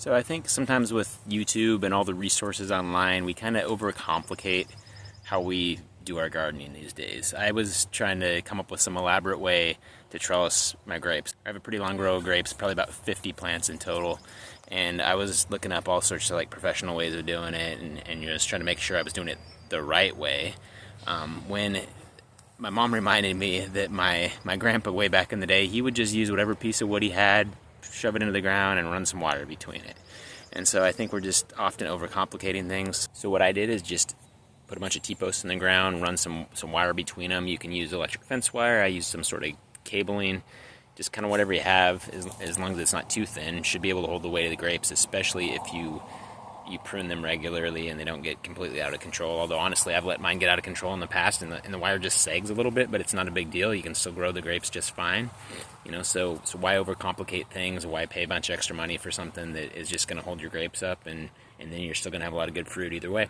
So I think sometimes with YouTube and all the resources online, we kind of overcomplicate how we do our gardening these days. I was trying to come up with some elaborate way to trellis my grapes. I have a pretty long row of grapes, probably about 50 plants in total, and I was looking up all sorts of like professional ways of doing it, and just trying to make sure I was doing it the right way. When my mom reminded me that my grandpa way back in the day, he would just use whatever piece of wood he had, shove it into the ground, and run some water between it. And so I think we're just often overcomplicating things. So what I did is just put a bunch of T-posts in the ground, run some wire between them. You can use electric fence wire. I use some sort of cabling, just kind of whatever you have, as long as it's not too thin. Should be able to hold the weight of the grapes, especially if you prune them regularly and they don't get completely out of control. Although honestly, I've let mine get out of control in the past, and the wire just sags a little bit, but it's not a big deal. You can still grow the grapes just fine. You know, so why overcomplicate things? Why pay a bunch of extra money for something that is just going to hold your grapes up, and then you're still going to have a lot of good fruit either way.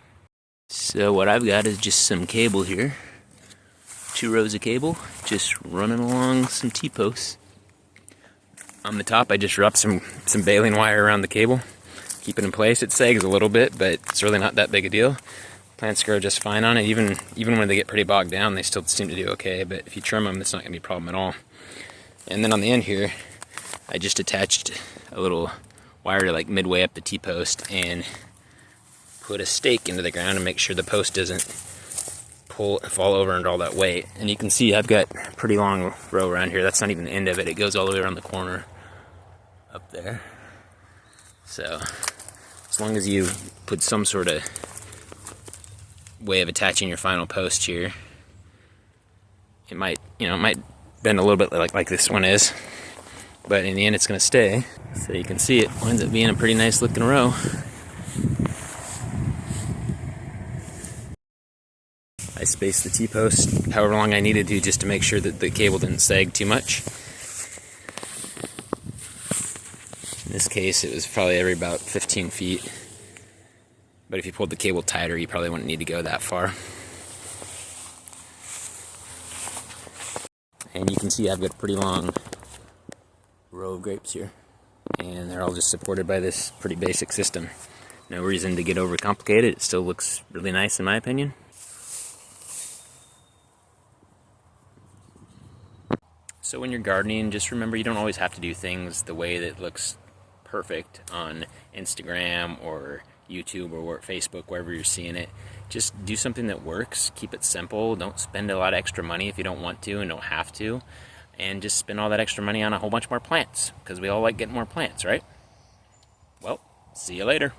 So what I've got is just some cable here. 2 rows of cable, just running along some T-posts. On the top, I just wrapped some baling wire around the cable. Keep it in place. It sags a little bit, but it's really not that big a deal. Plants grow just fine on it. Even when they get pretty bogged down, they still seem to do okay, but if you trim them, it's not going to be a problem at all. And then on the end here, I just attached a little wire to like midway up the T-post and put a stake into the ground and make sure the post doesn't fall over under all that weight. And you can see I've got a pretty long row around here. That's not even the end of it. It goes all the way around the corner up there. So as long as you put some sort of way of attaching your final post here, it might bend a little bit like this one is, but in the end it's going to stay. So you can see it winds up being a pretty nice looking row. I spaced the T-post however long I needed to, just to make sure that the cable didn't sag too much. In this case, it was probably every about 15 feet. But if you pulled the cable tighter, you probably wouldn't need to go that far. And you can see I've got a pretty long row of grapes here. And they're all just supported by this pretty basic system. No reason to get overcomplicated. It still looks really nice in my opinion. So when you're gardening, just remember you don't always have to do things the way that looks perfect on Instagram or YouTube or Facebook, wherever you're seeing it. Just do something that works. Keep it simple. Don't spend a lot of extra money if you don't want to and don't have to. And just spend all that extra money on a whole bunch more plants, because we all like getting more plants, right? Well, see you later.